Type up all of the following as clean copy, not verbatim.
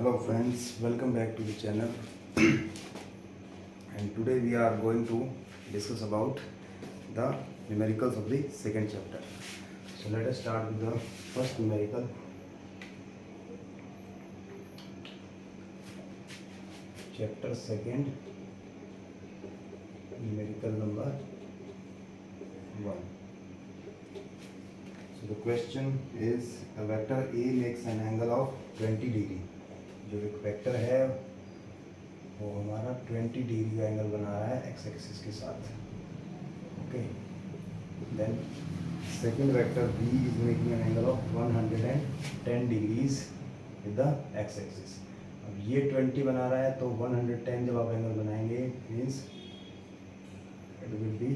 Hello friends, welcome back to the channel. And today we are going to discuss about the numericals of the second chapter. So let us start with the first numerical. Chapter second, numerical number 1. So the question is, a vector A makes an angle of 20 degree. जो एक vector है वो हमारा 20 degree का angle बना रहा है x axis के साथ. Okay, then second vector B is making an angle of 110 degrees with the x axis. अब ये 20 बना रहा है तो 110 जब आप एंगल बनाएंगे means it will be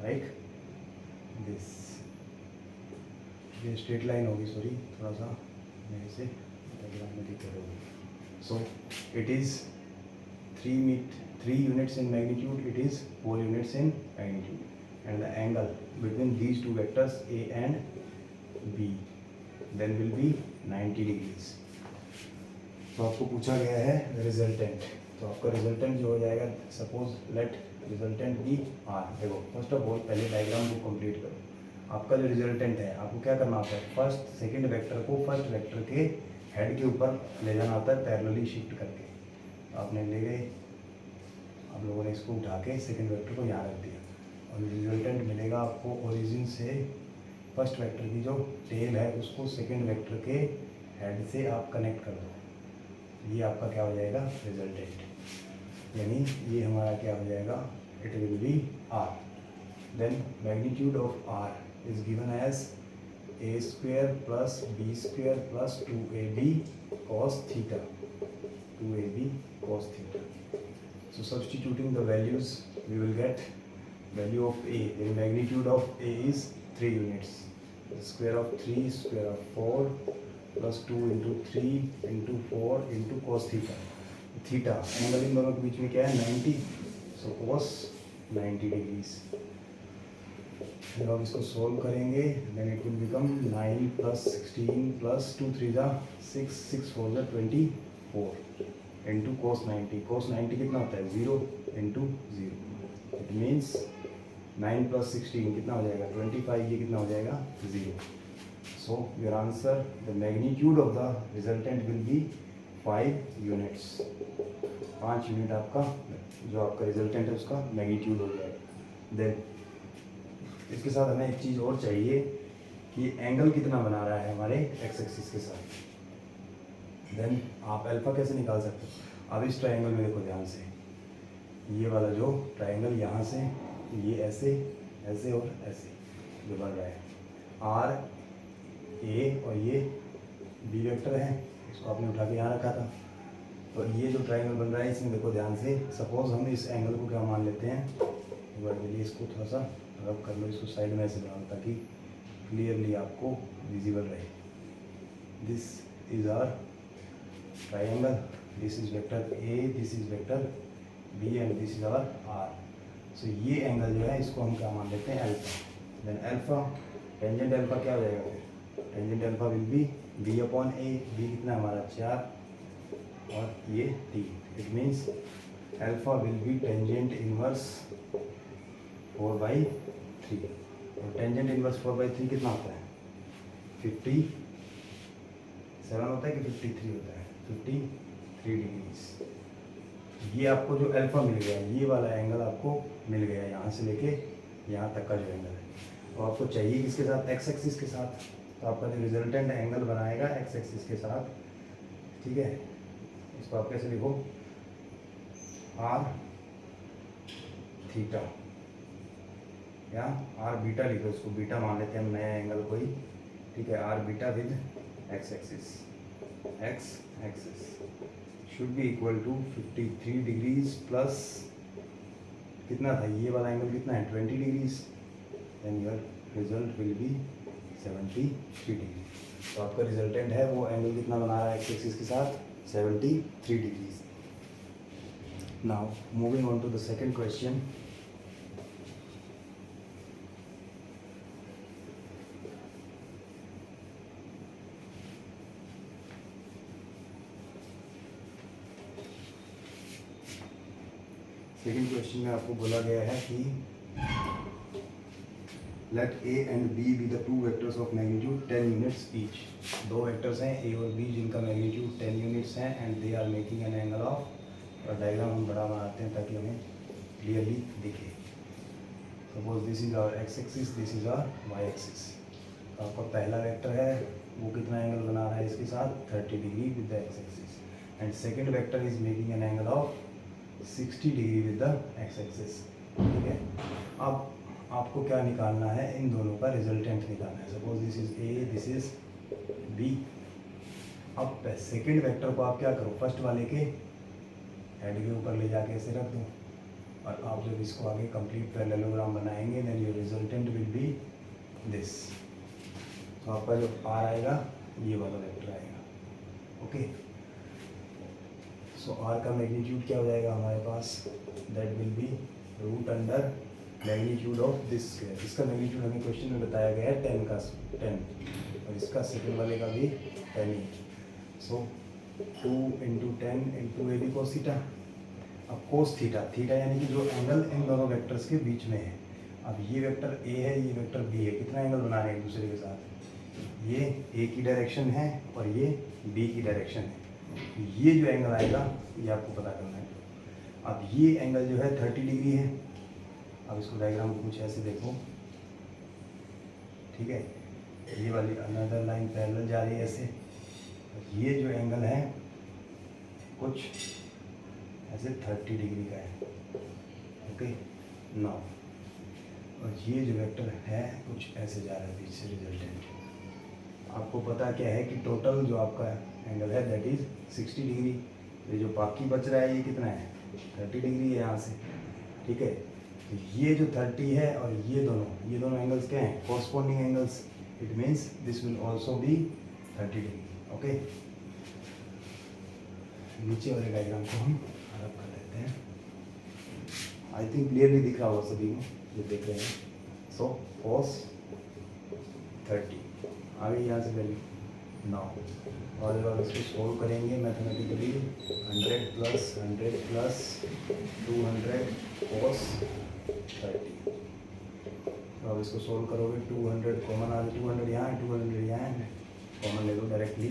like this. ये स्ट्रेट लाइन होगी, सॉरी थोड़ा सा मैं इसे डायग्राम में दिखा दूँगी. So it is 3 units in magnitude, it is 4 units in magnitude, and the angle between these two vectors A and B then will be 90 degrees. तो आपको पूछा गया है रिजल्टेंट. तो आपका रिजल्टेंट जो हो जाएगा, suppose let resultant be R. देखो फर्स्ट ऑफ ऑल पहले डायग्राम को कंप्लीट करो. आपका जो रिजल्टेंट है आपको क्या करना होता है, फर्स्ट सेकंड वेक्टर को फर्स्ट वेक्टर के हेड के ऊपर ले जाना होता है पैरेलली शिफ्ट करके. आपने ले गए, आप लोगों ने इसको उठा के सेकंड वेक्टर को यहाँ रख दिया और रिजल्टेंट मिलेगा आपको ओरिजिन से. फर्स्ट वेक्टर की जो टेल है उसको सेकंड वेक्टर के हेड से आप कनेक्ट कर दो. ये आपका क्या हो जाएगा रिजल्टेंट, यानी ये हमारा क्या हो जाएगा, it will be R. Then magnitude of R is given as a square plus b square plus 2ab cos theta. 2ab cos theta. So substituting the values, we will get value of a. The magnitude of a is 3 units. The square of 3 square of 4 plus 2 into 3 into 4 into cos theta. Theta angle in दोनों के बीच में क्या है 90. So cos 90 degrees. जब आप इसको solve करेंगे then it will become 9 plus 16 plus 2 3 जा 6 6 4 जा 24 इंटू कोस 90. कोस 90 कितना होता है 0 इंटू 0. इट मीन्स 9 प्लस 16 कितना हो जाएगा 25. ये कितना हो जाएगा 0. So your answer the magnitude of the resultant will be 5 units. 5 unit आपका जो आपका रिजल्टेंट है उसका मैग्नीट्यूड हो जाएगा. देन इसके साथ हमें एक चीज़ और चाहिए कि एंगल कितना बना रहा है हमारे एक्स एक्सिस के साथ. देन आप अल्फा कैसे निकाल सकते हो. अब इस ट्रायंगल में देखो ध्यान से, ये वाला जो ट्रायंगल यहाँ से ये ऐसे ऐसे और ऐसे जो बन रहा है आर ए और ये बी वेक्टर है, इसको आपने उठा के यहाँ रखा था. तो ये जो ट्रायंगल बन रहा है इसमें देखो ध्यान से, सपोज हम इस एंगल को क्या मान लेते हैं, एक बार के लिए इसको थोड़ा सा रब कर लो, इसको साइड में ऐसे बनाओ ताकि क्लियरली आपको विजिबल रहे. This is our triangle, this is vector A, this is vector B and this is our R. So ये एंगल जो है इसको हम क्या मान लेते हैं alpha. Then alpha tangent alpha क्या हो जाएगा फिर, tangent alpha will be B upon A. B कितना हमारा 4 और ये 3. It means alpha will be tangent inverse 4/3. और टेंजेंट इनवर्स 4/3 कितना होता है 57 होता है कि 53 होता है 53 डिग्रीज. ये आपको जो अल्फा मिल गया, ये वाला एंगल आपको मिल गया यहाँ से लेके यहाँ तक का जो एंगल है. तो आपको चाहिए किसके साथ, एक्स एक्सिस के साथ. तो आपका जो रिजल्टेंट एंगल बनाएगा एक्स एक्सिस के साथ. ठीक है, इसको आप कैसे लिखो, आर थीटा या आर बीटा लिखो. इसको बीटा मान लेते हैं हम नया एंगल कोई. ठीक है, R beta with x axis. X axis should be equal to 53 degrees plus कितना था ये वाला एंगल कितना है 20 degrees. Then your result will be 73 degree. तो आपका रिजल्टेंट है वो एंगल कितना बना रहा है एक्स एक्सिस के साथ 73 degrees. Now moving on to the second question. Second question में आपको बोला गया है कि let A and B be the two vectors of magnitude 10 units each. दो वेक्टर्स हैं ए और बी जिनका मैग्नीट्यूड 10 यूनिट्स हैं and they are making an angle of, और डायग्राम हम बड़ा बनाते हैं ताकि हमें क्लियरली दिखे। Suppose this is our x axis, this is our y axis. आपका पहला वेक्टर है वो कितना एंगल बना रहा है इसके साथ 30 degree with the x axis, and second vector is making an angle of 60 degree with the x axis. ठीक है, अब आपको क्या निकालना है, इन दोनों का रिजल्टेंट निकालना है। Suppose this is A, this is B. अब सेकेंड वेक्टर को आप क्या करो, फर्स्ट वाले के हेड के ऊपर ले जाके ऐसे रख दो, और आप जब इसको आगे कंप्लीट पैरेललोग्राम बनाएंगे then your resultant will be this. तो आपका जो आर आएगा ये वाला वेक्टर आएगा। ओके, सो आर का मैग्नीट्यूड क्या हो जाएगा हमारे पास, that will be root under magnitude of this square. इसका मैग्नीट्यूड हमें क्वेश्चन में बताया गया है 10 का 10, और इसका सेकेंड वाले का भी 10 ही। So 2 into 10 into A B cos theta. अब कोस थीटा, थीटा यानी कि जो एंगल इन दोनों वेक्टर्स के बीच में है। अब ये वेक्टर ए है, ये वेक्टर बी है, कितना एंगल बना रहे हैं एक दूसरे के साथ, ये ए की डायरेक्शन है और ये बी की डायरेक्शन है। ये जो एंगल आएगा ये आपको पता करना है। अब ये एंगल जो है 30 डिग्री है। अब इसको डायग्राम कुछ ऐसे देखो, ठीक है, ये वाली अनदर लाइन पैरेलल जा रही है ऐसे, ये जो एंगल है कुछ ऐसे 30 डिग्री का है। ओके नाउ, और ये जो वेक्टर है कुछ ऐसे जा रहा है बीच से रिजल्टेंट। आपको पता क्या है कि टोटल जो आपका एंगल है दैट इज 60 डिग्री। ये जो बाकी बच रहा है ये कितना है 30 डिग्री है यहाँ से। ठीक है, तो ये जो 30 है और ये दोनों एंगल्स क्या हैं, corresponding angles. It means this will also be 30 degree. Okay, नीचे वाले डायग्राम को हम अलग कर लेते हैं। आई थिंक क्लियरली दिख रहा होगा सभी को जो देख रहे हैं। सो cos 30 आ गई यहाँ से वैल्यू। नाउ और जब आप इसको सोल्व करेंगे मैथमेटिकली 100 प्लस 200 cos 30। तो अब इसको सोल्व करोगे 200 कॉमन आ जाए, 200 यहाँ है, 200 यहाँ है, कॉमन ले लो डायरेक्टली।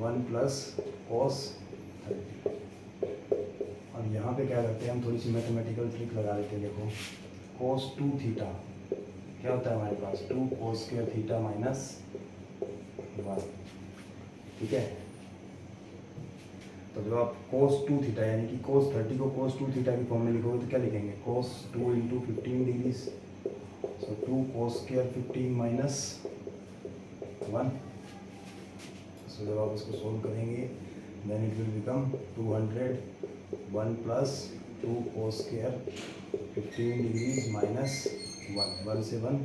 1 plus cos 30। अब यहाँ पे क्या करते हैं हम, थोड़ी सी मैथमेटिकल ट्रिक लगा लेते हैं। देखो cos 2 थीटा क्या होता है हमारे पास, 2 cos स्क्वायर थीटा माइनस 1। ठीक है, तो जब आप cos 2 थीटा यानी कि cos 30 को cos 2 थीटा की फॉर्म में लिखोगे तो क्या लिखेंगे, cos 2 into 15 degree. So 2 cos square 15 minus 1। So जब आप इसको सोल्व करेंगे then it will become 200 1 plus 2 cos square 15 degree minus 1 से 1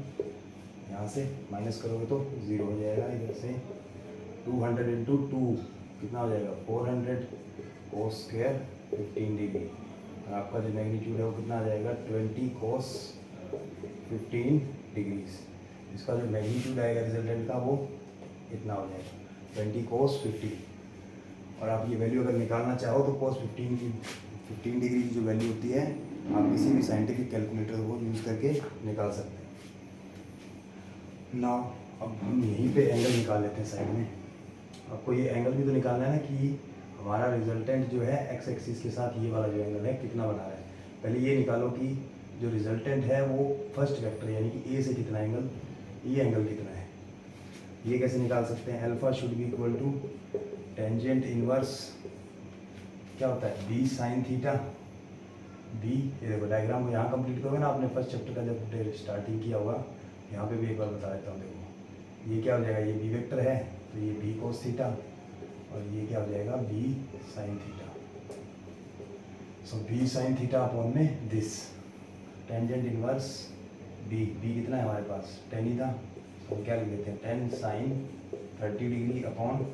यहाँ से माइनस करोगे तो 0 हो जाएगा। इधर से 200 इंटू 2 कितना हो जाएगा 400 cos स्क्वायर 15 डिग्री, और आपका जो मैग्नीट्यूड है वो कितना आ जाएगा 20 cos 15 डिग्रीज। इसका जो मैग्नीट्यूड आएगा रिजल्टेंट का वो इतना हो जाएगा 20 cos 15। और आप ये वैल्यू अगर निकालना चाहो तो cos 15 डिग्री की जो वैल्यू होती है आप किसी भी साइंटिफिक कैलकुलेटर को यूज़ करके निकाल सकते हैं। नाउ अब हम यहीं पे एंगल निकाल लेते हैं साइड में। आपको ये एंगल भी तो निकालना है ना कि हमारा रिजल्टेंट जो है एक्स एक्सिस के साथ ये वाला जो एंगल है कितना बना रहा है। पहले ये निकालो कि जो रिजल्टेंट है वो फर्स्ट वेक्टर यानी कि ए से कितना एंगल, ये एंगल कितना है। ये कैसे निकाल सकते हैं, alpha should be equal to tangent inverse क्या होता है बी साइन थीटा। बी ये देखो डायग्राम को यहाँ कंप्लीट करोगे ना आपने फर्स्ट चैप्टर का जब स्टार्टिंग किया होगा, यहाँ पे भी एक बार बता देता हूँ। देखो ये क्या हो जाएगा, ये बी वेक्टर है तो ये बी कोस थीटा, और ये क्या हो जाएगा B sine theta. So B sine theta upon में this tangent inverse B. B कितना है हमारे पास 10 ही था, तो क्या लिख देते हैं 10 sine 30 degree upon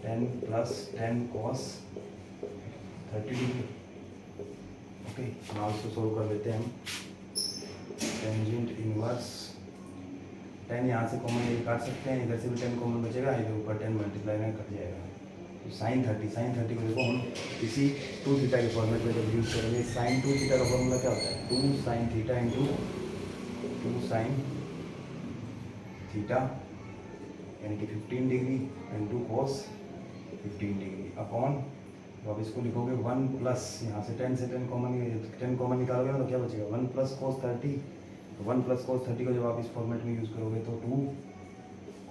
10 plus 10 cos 30 degree. Okay, now इसको सोल्व कर लेते हैं हम। टेंजेंट इनवर्स 10 यहाँ से कॉमन ये काट सकते हैं, इधर से भी 10 कॉमन बचेगा, इधर ऊपर 10 मल्टीप्लाई में कट जाएगा। तो साइन 30 को देखो हम इसी 2 थीटा के फॉर्मेट में जब यूज़ करेंगे, साइन 2 थीटा का फॉर्मूला क्या होता है, 2 sine theta into 2 sine theta यानी कि 15 degree into cos 15 degree upon, तो आप इसको लिखोगे 1 प्लस, यहाँ से 10 कॉमन निकालोगे ना तो क्या बचेगा 1 प्लस कॉस 30, तो 1 प्लस कॉस 30 को जब आप इस फॉर्मेट में यूज़ करोगे तो 2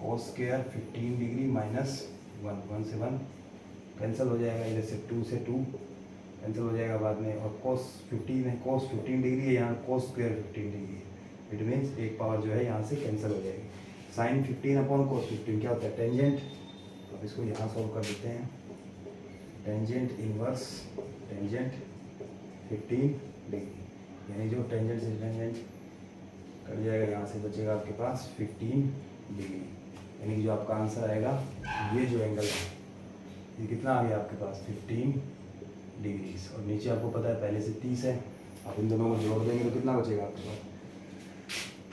कॉस स्क्वायर 15 डिग्री माइनस 1 से 1 कैंसिल हो जाएगा, इधर से 2 से 2 कैंसिल हो जाएगा बाद में, और cos 15 है, cos 15 डिग्री है, यहाँ cos स्क्वायर 15 डिग्री है, इट मीन्स एक पावर जो है यहाँ से कैंसिल हो जाएगी। साइन 15 अपॉन cos 15 क्या होता है, टेंजेंट, अब इसको यहाँ सॉल्व कर देते हैं, टेंजेंट इनवर्स टेंजेंट 15 डिग्री, यानी जो टेंजेंट से टेंजेंट कट जाएगा, यहाँ से बचेगा आपके पास 15 डिग्री, यानी कि जो आपका आंसर आएगा ये जो एंगल है ये कितना आ गया आपके पास 15 डिग्रीज, और नीचे आपको पता है पहले से 30 है, आप इन दोनों को जोड़ देंगे तो कितना बचेगा आपके पास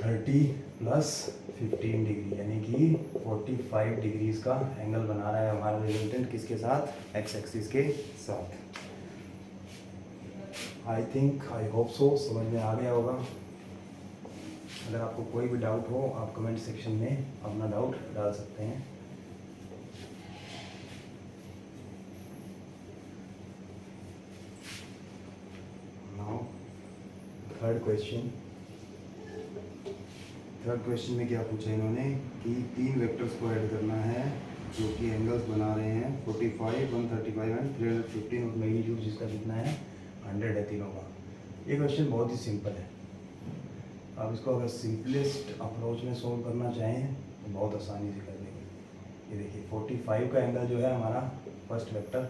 30 प्लस 15 डिग्री, यानी कि 45 डिग्रीज का एंगल बना रहा है हमारा रिजल्टेंट, किसके साथ, एक्स एक्सिस के साथ। I think, I hope so समझ में आ गया होगा। अगर आपको कोई भी डाउट हो आप कमेंट सेक्शन में अपना डाउट डाल सकते हैं। नाउ थर्ड क्वेश्चन में क्या पूछा इन्होंने कि 3 वेक्टर्स को ऐड करना है जो कि एंगल्स बना रहे हैं 45, 135 एंड 315 और मैग्नीट्यूड जिसका कितना है 100 है तीनों का। ये क्वेश्चन बहुत ही सिंपल है, आप इसको अगर सिंपलेस्ट अप्रोच में सोल्व करना चाहें तो बहुत आसानी से कर देंगे। ये देखिए 45 का एंगल जो है हमारा फर्स्ट वेक्टर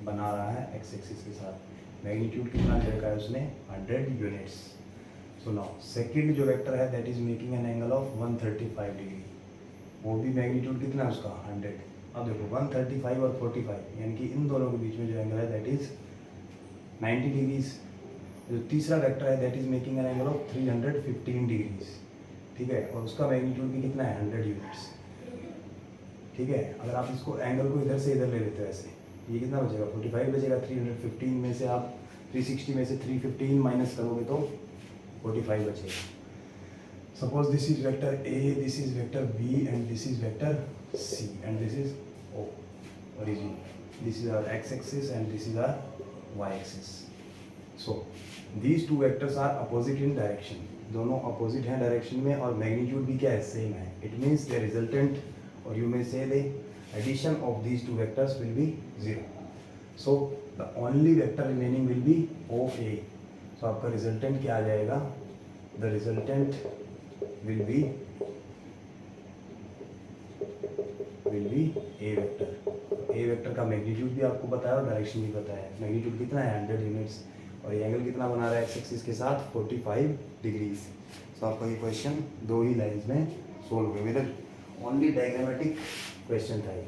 बना रहा है एक्स एक्सिस के साथ, मैग्नीट्यूड कितना दे रखा है उसने 100 यूनिट्स। सो नाउ सेकंड जो वेक्टर है that is making an angle of 135 degree, वो भी मैग्नीट्यूड कितना है उसका 100। अब देखो 135 और 45 यानी कि इन दोनों के बीच में जो एंगल है दैट इज 90 डिग्रीज। जो तीसरा वेक्टर है that is making an angle of 315 degrees, ठीक है, और उसका मैग्नीट्यूड भी कितना है 100 यूनिट्स, ठीक है। अगर आप इसको एंगल को इधर से इधर ले लेते हो ऐसे, ये कितना बचेगा 45 बचेगा, 315 में से आप 360 में से 315 माइनस करोगे तो 45 बचेगा। Suppose this is vector A, this is vector B and this is vector C and this is O origin, this is our x axis and this is our y axis. So these two vectors are opposite in direction, दोनों opposite हैं direction में, और magnitude भी क्या है same है, it means the resultant और you may say the addition of these two vectors will be 0. So the only vector remaining will be OA. So आपका रिजल्टेंट क्या आ जाएगा, the resultant will be A vector. A vector का magnitude भी आपको पता है और डायरेक्शन भी पता है, मैग्नीट्यूड कितना है 100 यूनिट्स, और ये एंगल कितना बना रहा है एक्स एक्सिस के साथ 45 डिग्रीज। सो आपका ये क्वेश्चन 2 ही लाइन्स में सोल्व हो गया, मेरा ओनली डायग्रामेटिक क्वेश्चन था ये,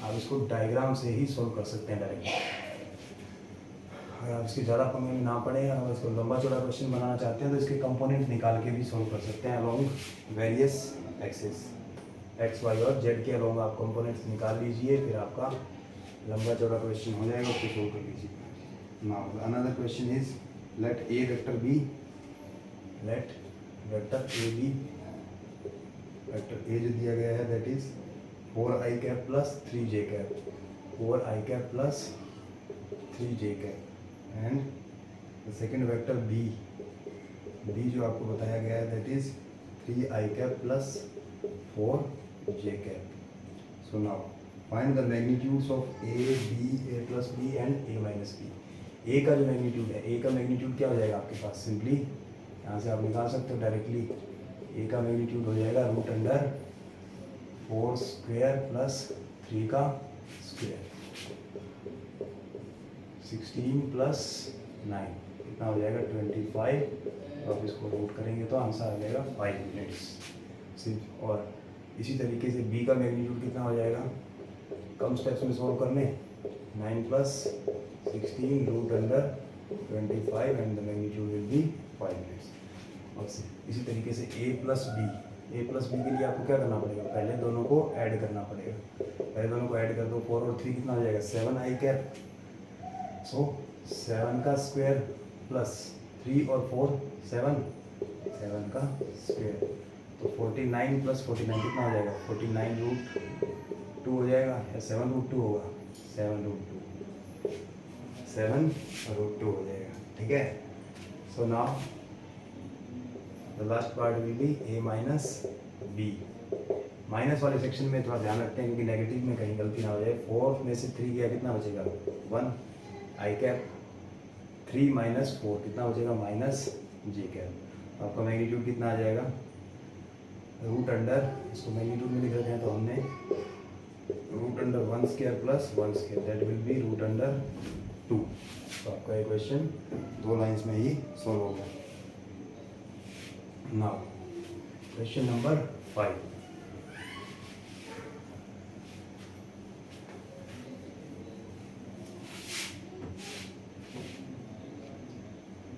आप इसको डायग्राम से ही सोल्व कर सकते हैं डायरेक्ट। अगर आप इसके ज़्यादा पंगे में ना पड़े, अगर इसको लंबा चौड़ा क्वेश्चन बनाना चाहते हैं तो इसके कंपोनेंट निकाल के भी सोल्व कर सकते हैं along various axis, x y और जेड के अलोंग आप कंपोनेंट्स निकाल लीजिए, फिर आपका लंबा चौड़ा क्वेश्चन हो जाएगा, उसको सोल्व कर लीजिए। Now another question is let A vector B, let vector A B, vector A जो दिया गया है that is 4i cap plus 3j cap, 4i cap plus 3j cap, and the second vector B, B जो आपको बताया गया है that is 3i cap plus 4j cap. So now find the magnitudes of A B, A plus B and A minus B. A का जो magnitude है, ए का magnitude क्या हो जाएगा आपके पास, सिंपली यहाँ से आप निकाल सकते हो डायरेक्टली, ए का मैग्नीट्यूड हो जाएगा रूट अंडर 4 स्क्वायर प्लस 3 का स्क्वायर, 16 प्लस 9 कितना हो जाएगा 25, तो आप इसको रूट करेंगे तो आंसर आ जाएगा 5 यूनिट्स सिर्फ। और इसी तरीके से बी का मैग्नीट्यूड कितना हो जाएगा, कम स्टेप्स में सॉल्व करने, 9 plus 16 root under 25 and the magnitude will be 5 units. और इसी तरीके से A plus B, A plus B के लिए आपको क्या करना पड़ेगा, पहले दोनों को ऐड करना पड़ेगा। पहले दोनों को ऐड कर दो, 4 और 3 कितना हो जाएगा 7 आई कैप। सो 7 का स्क्वायर प्लस 3 और 4 7, 7 का स्क्वायर, तो 49 प्लस 49 कितना हो जाएगा 49 रूट 2 हो जाएगा, या 7 रूट 2 होगा, 7 रूट 2, 7 रूट 2 हो जाएगा। ठीक है। So now the last part will be A minus B. Minus वाले सेक्शन में थोड़ा ध्यान रखते हैं क्योंकि नेगेटिव में कहीं गलती ना हो जाए। 4 में से 3 गया कितना बचेगा 1 आई कैप, 3 माइनस 4 कितना बचेगा माइनस जे कैप। आपका मैग्नीट्यूड कितना आ जाएगा रूट अंडर, इसको मैग्नीट्यूड में लिख रखे हैं तो हमने root under 1 square plus 1 square, that will be root under 2। तो आपका ये क्वेश्चन 2 लाइन्स में ही सॉल्व होगा। Now question number 5।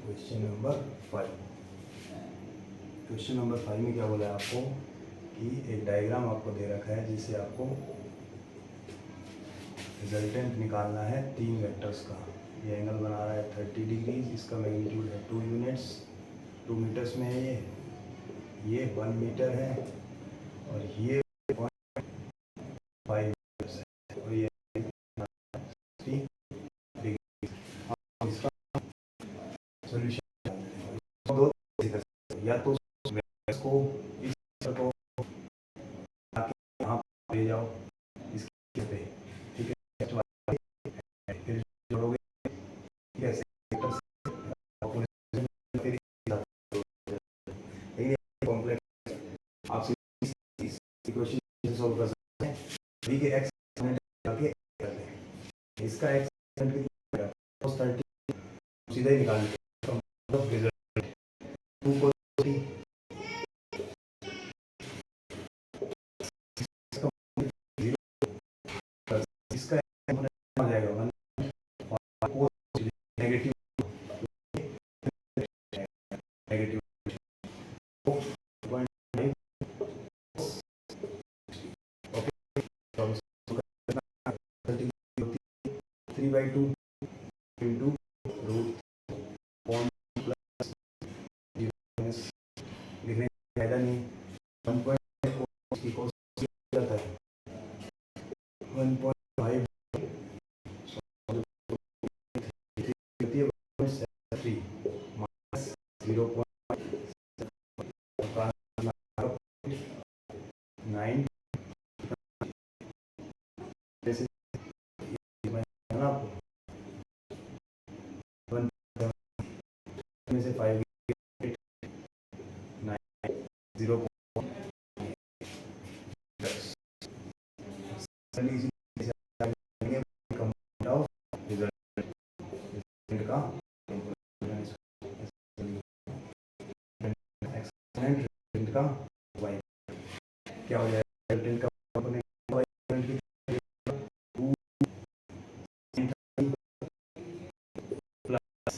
Question number 5। Question number 5 में क्या बोला है आपको कि एक डायग्राम आपको दे रखा है जिससे आपको रिजल्टेंट निकालना है 3 वेक्टर्स का। ये एंगल बना रहा है 30 डिग्रीज, इसका मैग्नीट्यूड है 2 यूनिट्स, 2 मीटर्स में है ये 1 मीटर है, और ये 5 मीटर्स है, और ये 3 डिग्री। इसका सोल्यूशन दो या तो इसको इस को यहाँ ले जाओ इसके पे, ठीक है, फिर जोड़ोगे कैसे कॉम्प्लेक्स आप इस इक्वेशन सॉल्व कर सकते हैं। v के x डाल के इसका x कितना है 30, सीधा ही निकाल लेते हैं रिजल्ट 2 को 3 इसका हो जाएगा 1 नेगेटिव नेगेटिव 0.5 ओके, तो 3/2 इंटू रूट पॉइंट प्लस लिखने का फायदा नहीं, 1.5 की कोशिश जाता है 1.5 3 माइनस 0.9 जैसे आपको 1 में से 5 0 का y क्या हो जाएगा रिजल्टेंट का प्लस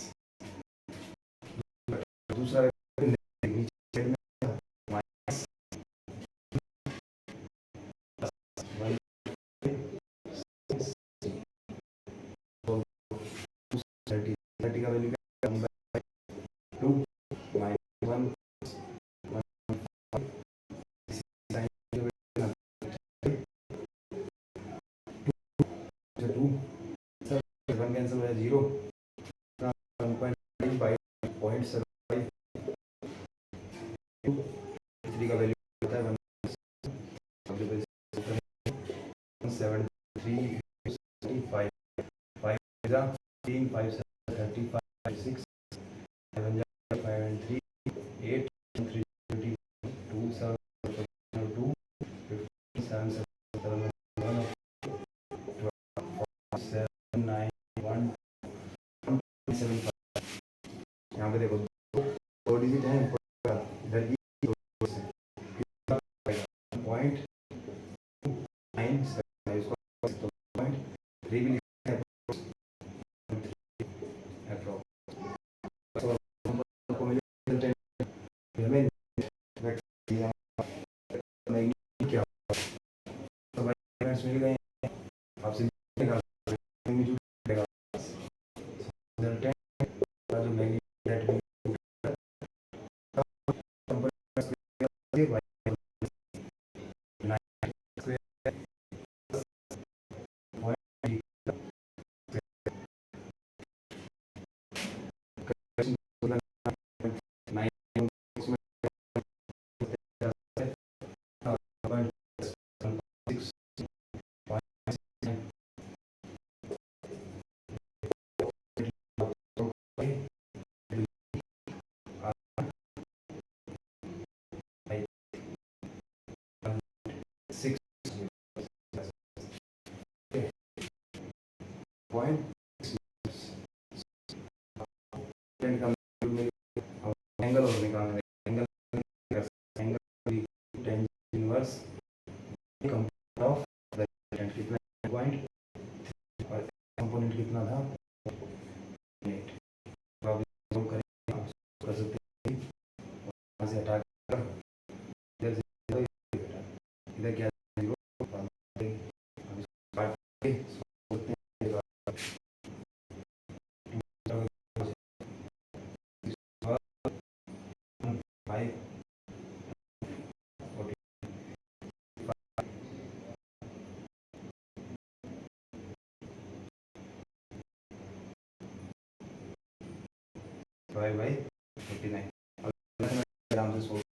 दूसरा का वैल्यू टू माइनस 1 2 1 कैंसिल हो जाए 0 1.5 बाई 0.75 3 का वैल्यू होता है 1.73 5 3 5 35 6 7 5 and 3 8 3 2 7 2 7 7 1 7 9 1 7 यहाँ पे देखो 2 डिजिट है इधर की पॉइंट 9 7 इसको पॉइंट 3 भी आप सिंपल निकाल सकते हैं मैग्नीट्यूड का रिजल्टेंट का जो मैग्नीट्यूड पॉइंट एंगल और निकालना angle angle tan inverse component of resistant कितना पॉइंट और कंपोनेंट कितना था 8 अब इसको करें आप कर सकते हैं वहां से हटा कर इधर से इधर क्या 0 अब इसको काट के सोचते हैं 5 5 बाई 49 आराम से सोच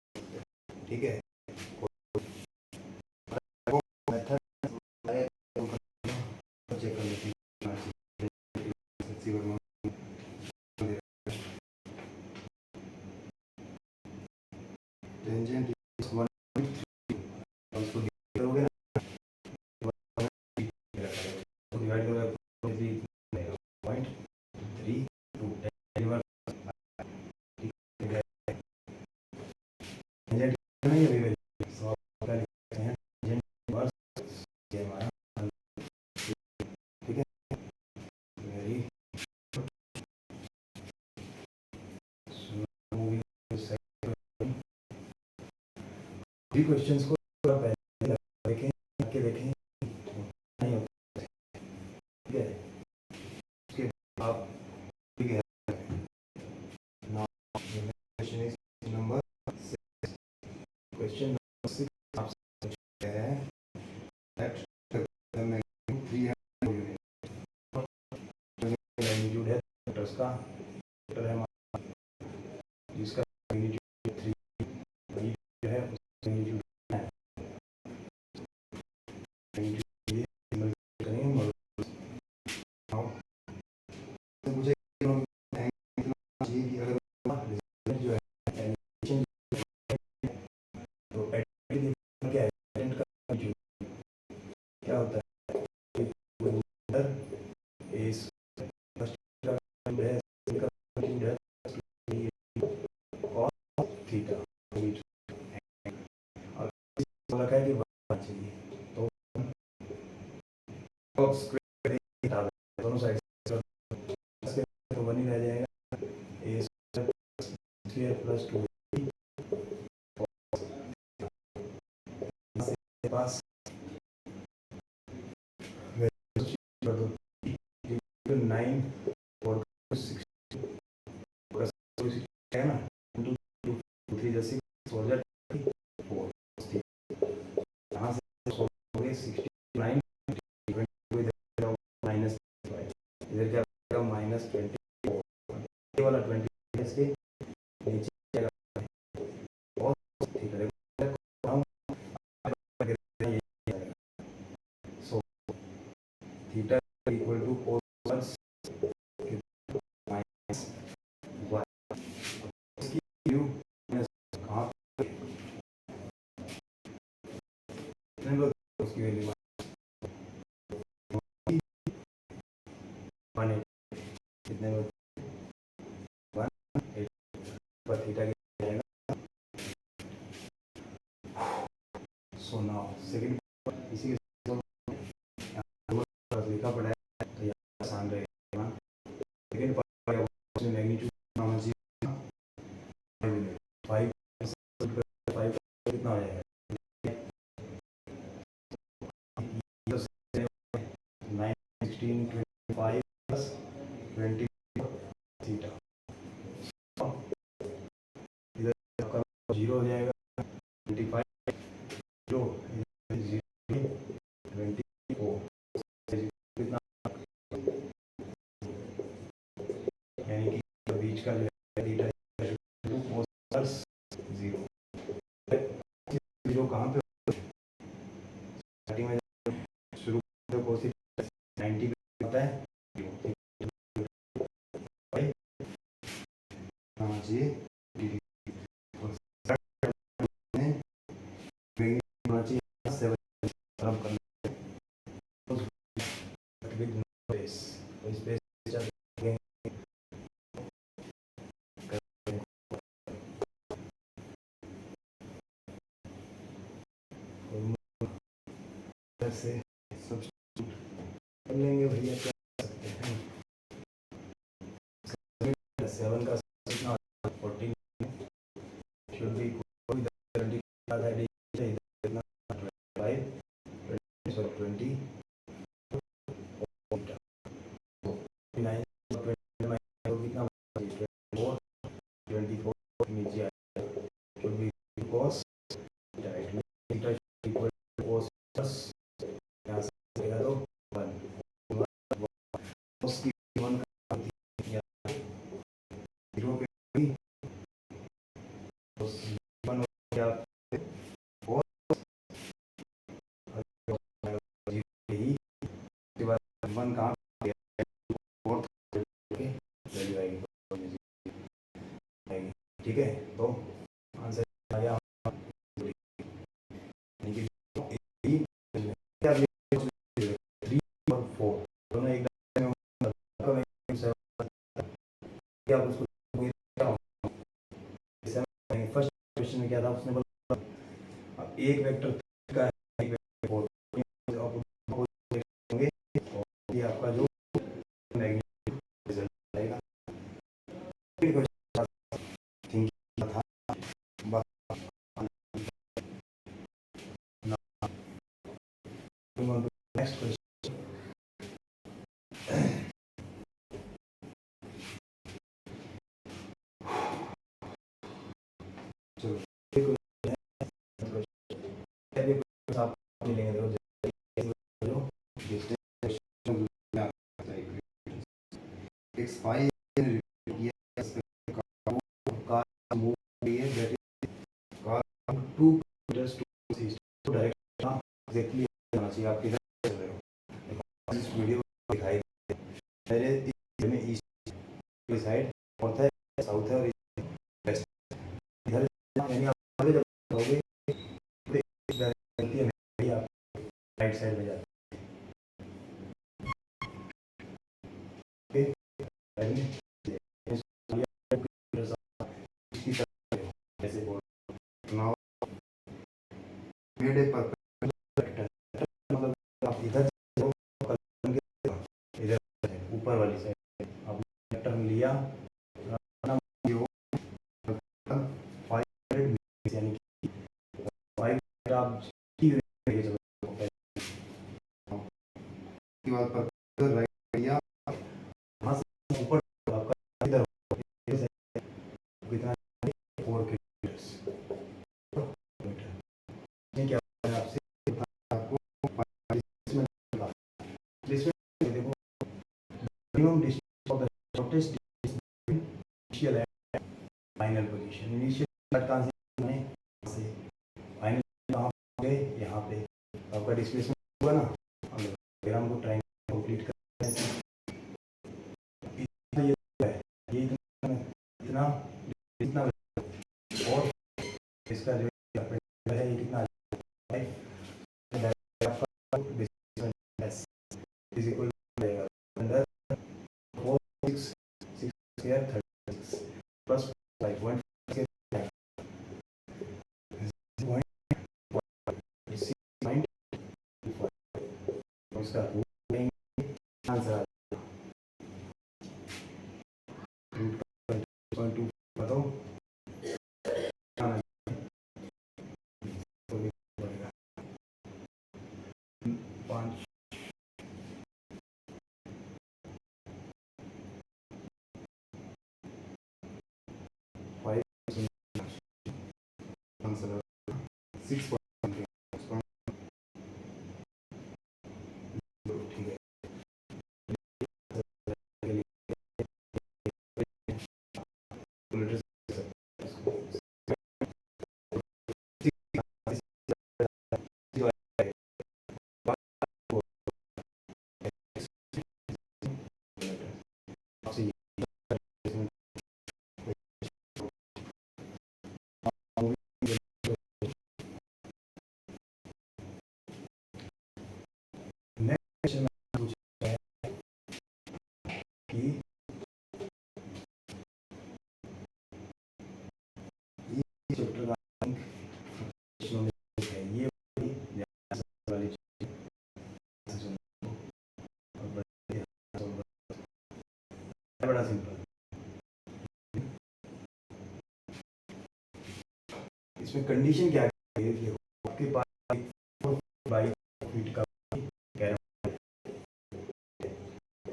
ठीक है मेथड चेक कर लेते हैं टेंजेंट इज 1 उसको करोगे ना तो डिवाइड करोगे पॉइंट 3 2 टेंजेंट नहीं है वैल्यू सो आप क्या लिखते हैं टेंजेंट इनवर्स ये हमारा ठीक है वेरी भी क्वेश्चंस को थोड़ा पहले देखें करके देखें नहीं होता ठीक है उसके बाद आप ठीक है now question is number 6 question number 6 आपसे पूछा है that the magnitude 300 unit magnitude है वेक्टर्स का वेक्टर है जिसका मैग्नीट्यूड 3 जो है उसका मैग्नीट्यूड मुझे चाहिए कि अगर रिजल्ट जो है एनिमेशन तो एडिटिंग क्या है एडिट का जो क्या होता है अंदर इस फर्स्ट है है और थीटा और बोला है कि बनना चाहिए तो स्क्वायर दोनों साइड तो बनी रह जाएगा ए स्क्वायर प्लस 2 पास 9 और 6 है ना 2 2 3 जैसे 4 यहाँ से सोल्व 69 माइनस इधर क्या आएगा माइनस 20 ये वाला 20 इसके नीचे और ठीक है so theta equal to cos minus 1 इसकी वैल्यू कहाँ उसकी वैल्यू 1 कितने में 1 पर थीटा कितना आएगा सो नाउ सेकंड इसी लिखा पड़ा है तो ये आसान रहेगा सेकंड पार्ट में मैग्नीट्यूड होना चाहिए 5 5 कितना आ जाएगा जीरो हो जाएगा 25 जीरो 24 कितना, यानी कि बीच का जो है थीटा वो प्लस जीरो। जीरो कहाँ पे स्टार्टिंग में शुरू तो कोसी 90 पे होता है, हाँ जी होना चाहिए 7 कर स्पेस से सब कर लेंगे भैया, क्या कर सकते हैं। 7 का 14 should be equal to 20 इतना 25 sorry 20 9 कितना 24 24 नीचे आएगा should be cos राइट में theta equal to cos plus यहाँ से आएगा तो 1 cos की 1 या 0 पे cos 1 क्या 4 यही के बाद 1 कहाँ ठीक है। तो आंसर आ गया 3 और 4 दोनों एक आप उसको फर्स्ट क्वेश्चन में क्या था, उसने बोला अब एक वेक्टर का है, एक वेक्टर 4 होंगे और ये आपका जो मैग्नीट्यूड रिजल्ट आएगा। थिंकिंग था नेक्स्ट क्वेश्चन। चलो आप मिलेंगे आप किधर चल रहे हो, इस वीडियो दिखाई मेरे में ईस्ट की साइड नॉर्थ है, साउथ है और वेस्ट, इधर यानी आप आगे जब जाओगे आप राइट साइड में जाते जैसे बोल आप इधर ऊपर वाली साइड आपने टर्न लिया यानी कि 5 आप राइट लिया वहाँ से ऊपर आपका इधर कितना 4 किलोमीटर्स क्या आपसे आपको देखो minimum distance of the shortest distance between initial and final position। initial कहाँ से फाइनल कहाँ पे, यहाँ पे आपका डिस्प्लेसमेंट होगा ना। अगर हमको ट्रायंगल कंप्लीट करना है ये इतना इतना और इसका जो है ये कितना is equal to under 4 6 6 square 36 plus 5 1 उसका आंसर बताओ 5 आंसर 6 ठीक है। नेक्स्ट पूछा है कि ये चैप्टर का है, ये वाली बड़ा सिंपल। इसमें कंडीशन क्या है, देखो आपके पास बाई फीट का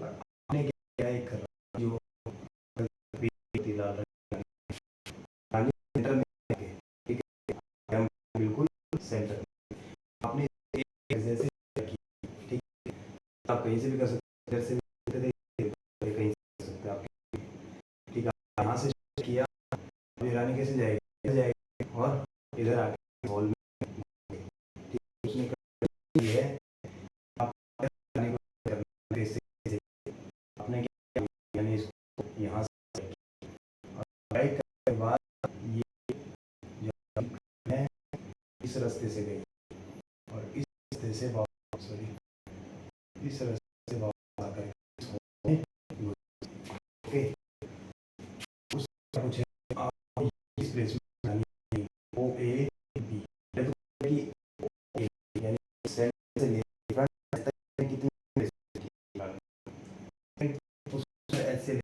आपने क्या किया, एक जो सेंटर में, ठीक है, बिल्कुल सेंटर आपने जैसे रखी, ठीक है, आप कहीं से भी कर सकते हैं, इधर से भी कहीं से कर सकते हैं आप, ठीक है। यहाँ से किया, रानी कैसे जाएगी, और इधर आके हॉल में, ठीक है, उसने ये है आप आपने क्या, यानी इसको यहाँ से करने के बाद ये मैं इस रास्ते से गई और इस रास्ते से वापस, सॉरी इस रास्ते से वापस आकर ओके, उस कुछ आप इस प्लेस में ओ ए बी, यानी सेंटर से कितनी ऐसे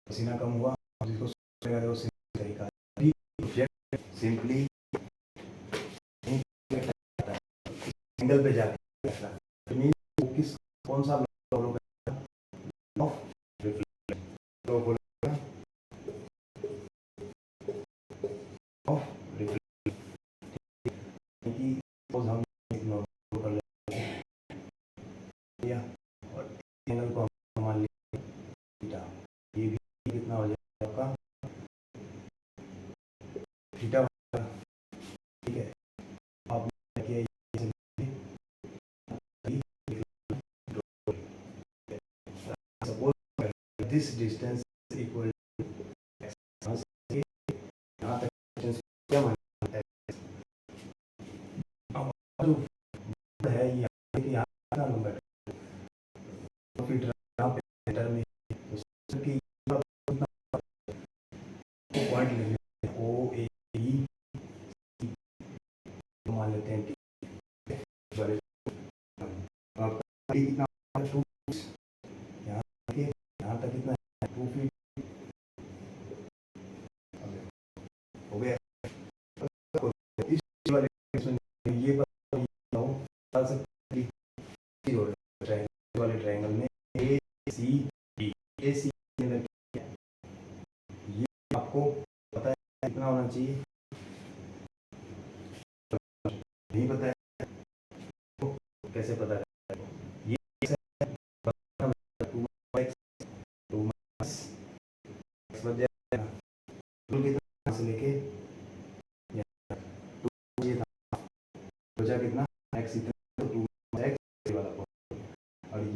पसीना कम हुआ, जिसको सिंपली एंगल पे जाके किस कौन सा फॉलो करेगा, ऑफ रिफ्लेक्शन, तो बोलेगा ऑफ रिफ्लेक्शन, कि सपोज हम एक नॉर्मल कर लिया और एंगल को हम मान लिया थीटा, ये भी कितना हो जाएगा आपका थीटा, ठीक है। आपने किया सपोज दिस डिस्टेंस इक्वल यहाँ तक क्या माना है, जो है यहाँ का नंबर तो फिर यहाँ पे सेंटर में पॉइंट लेने ओ ए बी मान लेते हैं, कितना 2 यहाँ तक कितना 2 फीट हो गया। इस वाले ये बता सकते वाले ट्रायंगल में ए सी डी, ए सी के अंदर क्या है, ये आपको पता है कितना होना चाहिए, नहीं पता है तो कैसे पता है, ये कितना से लेके कितना एक्स इतना, तो 2 एक्स वाला और ये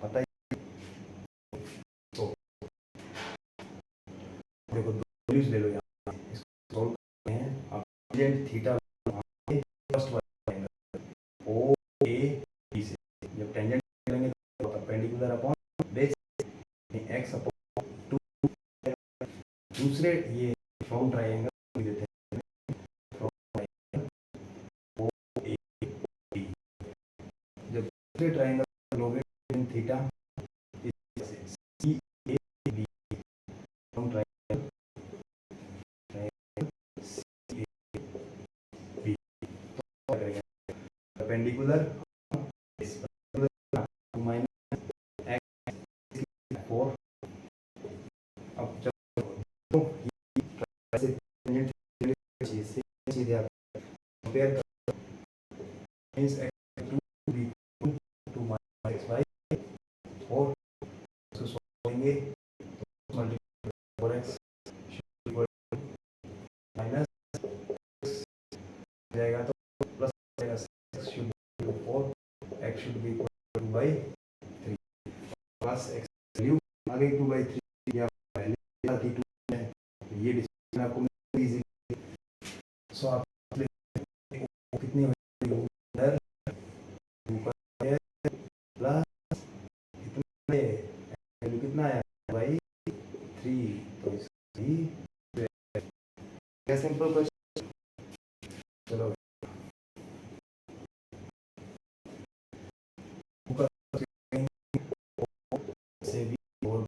पता है, तो देखो दो वैल्यूज ले लो, यहाँ इसको सॉल्व करते हैं दूसरे ये फ्रॉम ट्राइंगल देते हैं, जब दूसरे ट्राइंगल लोगे in theta C A B from triangle C A B तो परपेंडिकुलर फोर। अब जब सीधे आप कंपेयर कर means x2 b 2 minus y और इसको सॉल्व करेंगे तो मल्टीप्लाई 4x माइनस जाएगा तो प्लस जाएगा 6 should be 4 x should be 2 by 3 plus x value आ गई 2 by 3 या पहले थी 2 है ये डिस्कशन आपको इजी। सो आप कितनी इधर ऊपर प्लस कितने वैल्यू कितना आया भाई 3 तो क्या सिंपल क्वेश्चन। चलो से भी और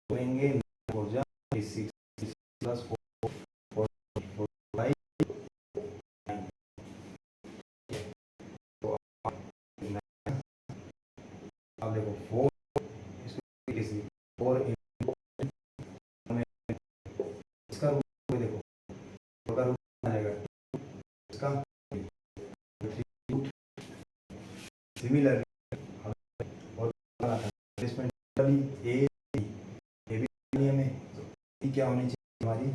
करेंगे हो जा 6 प्लस 4 5 तो अब देखो 4 इसको 4 इसका रूट देखो इसका रूट आएगा इसका सिमिलर और ए भी हमें तो क्या होनी चाहिए हमारी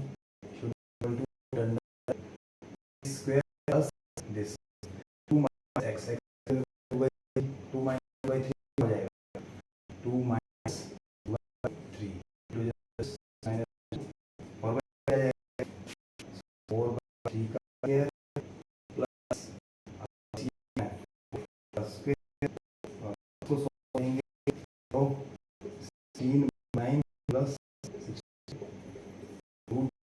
square plus this 2 minus x x 2 minus by 3 हो जाएगा 2 माइनस 3 माइनस 4 बाई जाएगा 4 बाई 3 का स्क्वायर प्लस प्लस स्क्वायर को सॉल्व करेंगे तो 16 9 प्लस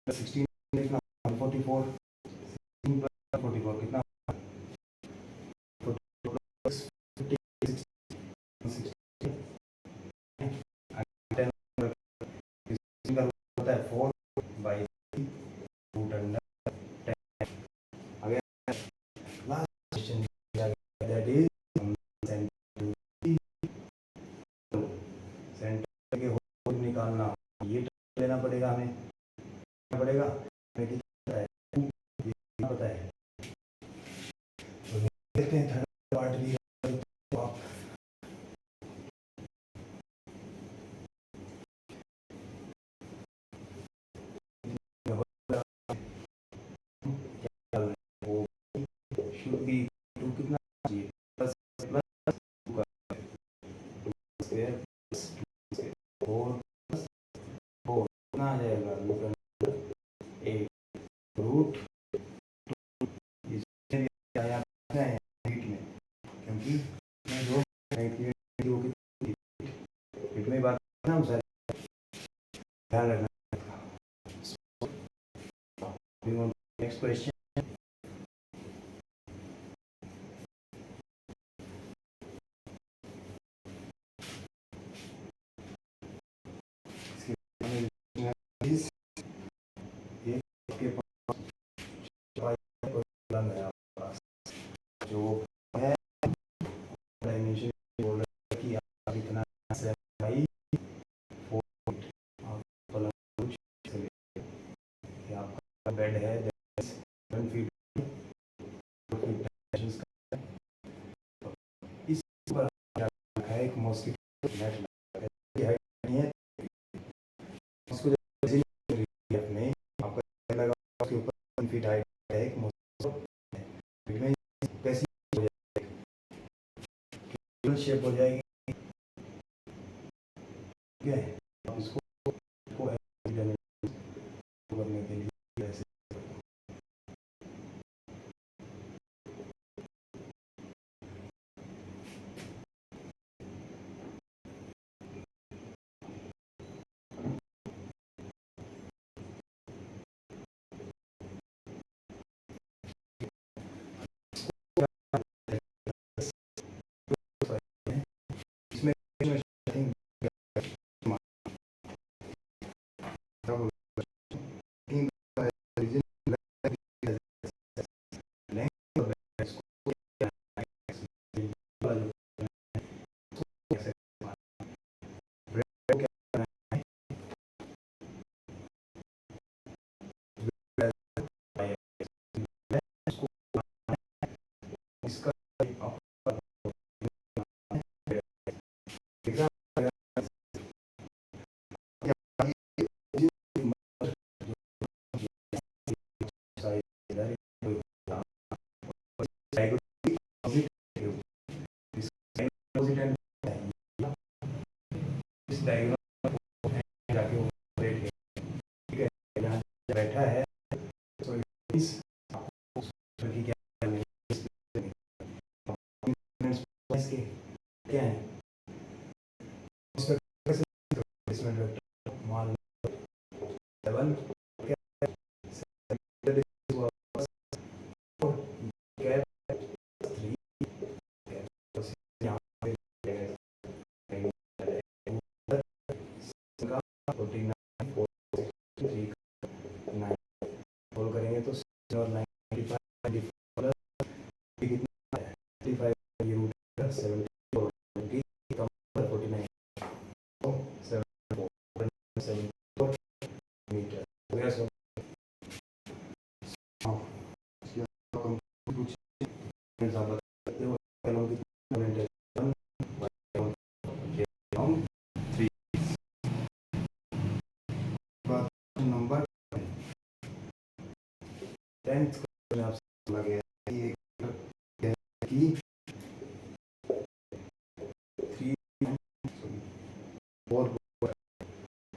16 कितना 144 16 प्लस 44 कितना 4 बाई रूट अंडर 10 आ गया। Last question that is centre के होल निकालना ये लेना पड़ेगा हमें पड़ेगा हमें कितना पता है तो देखते हैं थर्ड पार्ट भी तो आप शुड बी 2 कितना चाहिए प्लस प्लस 2 का स्क्वायर प्लस 4 प्लस 4 कितना आ जाएगा रूट 8 रूट इसमें आया हीट में क्योंकि मैं जो हीट में बात करना हूँ सर ध्यान रखना। नेक्स्ट क्वेश्चन जो है डायमेंशन बोल रहा है कि आप इतना भाई 4 आपका बेड है 7 फीट इस पर है एक मॉस्किटो नेट नहीं है उसको अपने आपका लगा उसके ऊपर 7 फीट हाइट है एक मॉस्किटो में कैसी हो जाएगी शेप हो जाएगी ठीक है। आप इसको करने के लिए ऐसे अपोजिट एंड इस डायग्राम जाके वो बैठ गया, ठीक है, यहाँ बैठा है, तो इस की क्या इसके क्या है डिस्प्लेसमेंट वेक्टर मान लो 7 क्या गैप 3 यहाँ पे का 49 सोल्व करेंगे तो और 95 कितना है 35 ये रूट 70 कम 49 तो 74 मीटर हो गया। सो हाँ कुछ आप बता सकते हो कलम कितना है 3 बात नंबर 10th क्वेश्चन आपसे लगे ये कि 3 4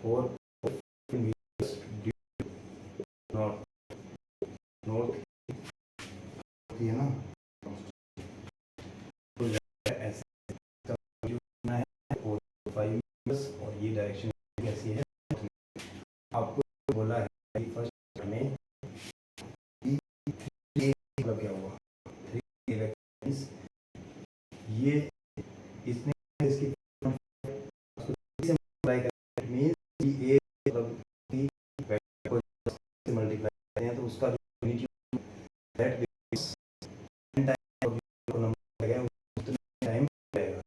4 meters due north north है ना, तो ऐसे करना है 4 5 meters और ये डायरेक्शन कैसी है आपको बोला है कि फर्स्ट हमें मतलब क्या हुआ 3 इलेक्ट्रॉन्स ये इसने इसकी से मल्टीप्लाई करना मींस कि ए मतलब टी वेक्टर को से मल्टीप्लाई करते हैं तो उसका जो यूनिट दैट इज टाइम और जो नंबर लगेगा उतने टाइम लगेगा।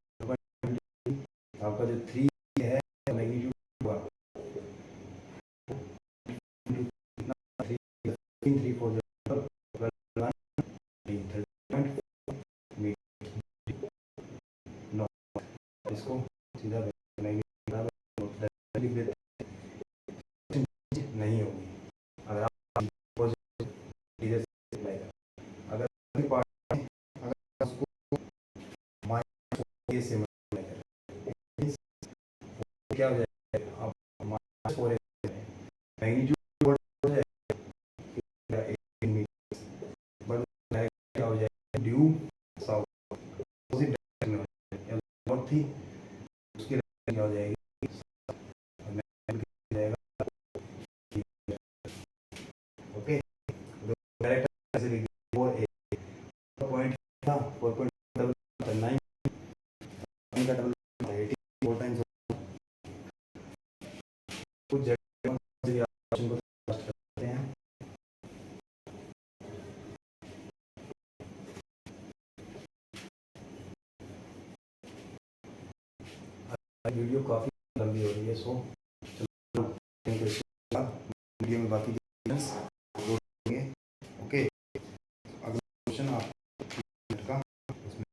आपका जो 3 है मैग्नीट्यूड हुआ 3 3 4 इसको सीधा लिख देते नहीं होगी अगर आप अगर उसको माइनस से क्या हो जाएगा आप माइनस 4 मैग्नीट्यूड हो जाएगा बट क्या हो जाएगा ड्यू साउथ अपोजिट डायरेक्शन में नॉर्थ थी उसकी क्या हो जाएगी ओके डायरेक्ट ऐसे लिख 4 पॉइंट था 4.9 का डबल 84 टाइम्स कुछ जगह से ऑप्शन को करते हैं। वीडियो काफी लंबी हो रही है सो वीडियो में बाकी ओके अगला क्वेश्चन आप का उसमें